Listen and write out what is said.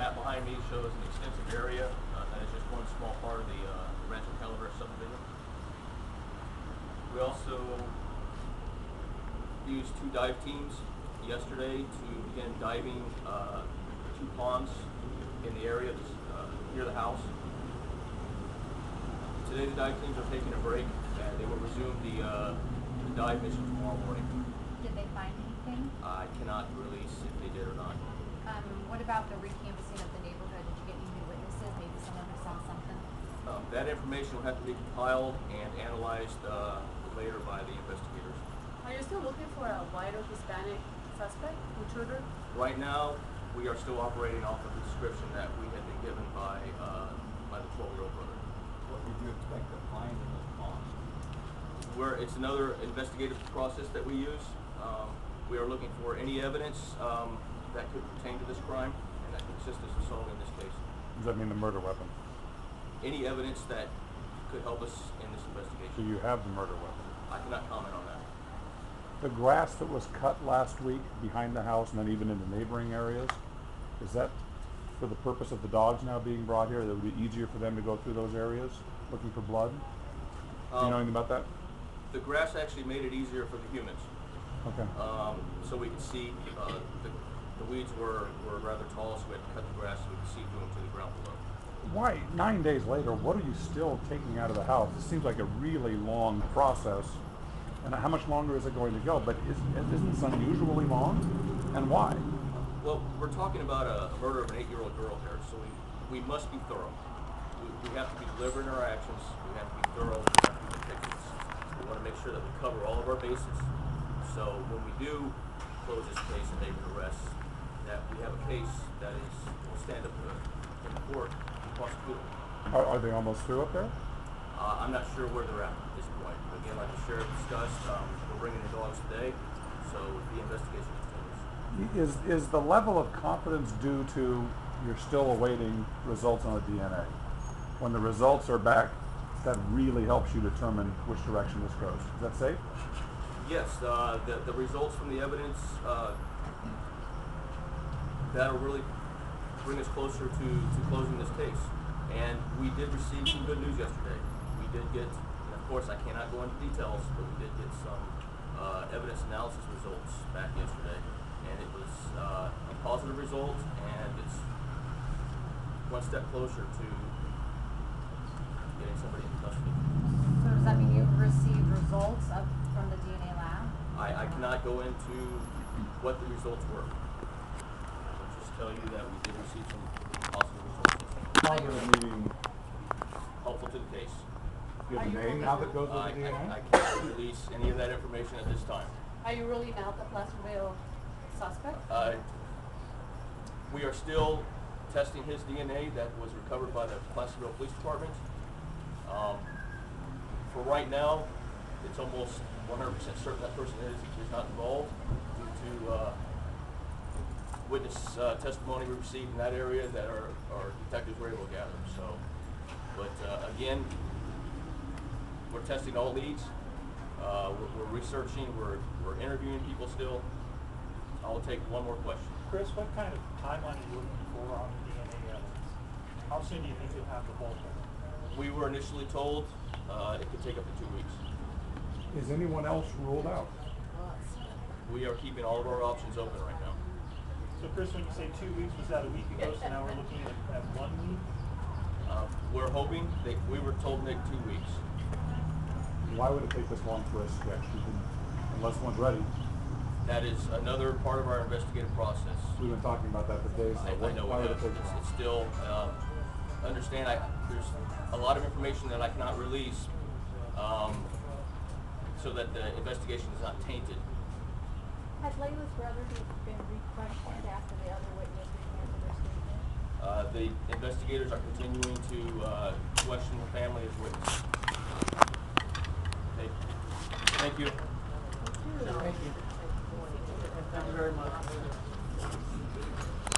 map behind me shows an extensive area. That is just one small part of the Rancho Calaveras subdivision. We also used 2 dive teams yesterday to begin diving 2 ponds in the area near the house. Today the dive teams are taking a break and they will resume the dive mission tomorrow morning. Did they find anything? I cannot release if they did or not. What about the recanvassing of the neighborhood? Did you get any new witnesses? Maybe someone who saw something? That information will have to be compiled and analyzed later by the investigators. Are you still looking for a white or Hispanic suspect, intruder? Right now, we are still operating off of the description that we had been given by the 12-year-old brother. What did you expect to find in those ponds? It's another investigative process that we use. We are looking for any evidence that could pertain to this crime and that could assist us in solving this case. Does that mean the murder weapon? Any evidence that could help us in this So investigation. you have the murder weapon. I cannot comment on that. The grass that was cut last week behind the house and then even in the neighboring areas, is that for the purpose of the dogs now being brought here? That it would be easier for them to go through those areas looking for blood? Do you know anything about that? The grass actually made it easier for the humans. Okay. So we could see the weeds were rather tall, so we had to cut the grass so we could see through them to the ground below. Why, 9 days later, what are you still taking out of the house? It seems like a really long process. And how much longer is it going to go? But isn't this unusually long? And why? Well, we're talking about a murder of an 8-year-old girl here, so we must be thorough. We have to be deliberate in our actions. We have to be thorough. We have to be meticulous. We want to make sure that we cover all of our bases. So when we do close this case and make an arrest, that we have a case that will stand up in court and prosecute. Are they almost through up there? I'm not sure where they're at this point. Again, like the sheriff discussed, we're bringing the dogs today, so the investigation continues. Is the level of confidence due to you're still awaiting results on the DNA? When the results are back, that really helps you determine which direction this goes. Is that safe? Yes, the results from the evidence, that'll really bring us closer to closing this case. And we did receive some good news yesterday. We did get, and of course I cannot go into details, but we did get some evidence analysis results back yesterday. And it was a positive result, and it's one step closer to getting somebody in custody. So does that mean you've received results from the DNA lab? I cannot go into what the results were. I'll just tell you that we did receive some positive results. Positive meaning Helpful to the case. you have a name now that goes with the DNA? I can't release any of that information at this time. Are you ruling out the Placerville suspect? We are still testing his DNA that was recovered by the Placerville Police Department. For right now, it's almost 100% certain that person is not involved due to witness testimony we received in that area that our detectives were able to gather. So, but again, we're testing all leads. We're researching. We're interviewing people still. I'll take one more question. Chris, what kind of timeline are you looking for on the DNA evidence? How soon do you think you'll have the bulk of it? We were initially told it could take up to 2 weeks. Is anyone else ruled out? We are keeping all of our options open right now. So Chris, when you say 2 weeks, was that a week ago? So now we're looking at 1 week? We're hoping that we were told Nick 2 weeks. Why would it take this long for us to actually, unless one's ready? That is another part of our investigative process. We've been talking about that for days. So I know why would it take this it's long? still, understand there's a lot of information that I cannot release so that the investigation is not tainted. Has Leila's brother been re-questioned after the other witness recanted their statement? The investigators are continuing to question the family as witness. Okay. Thank you. Thank you. Thank you very much.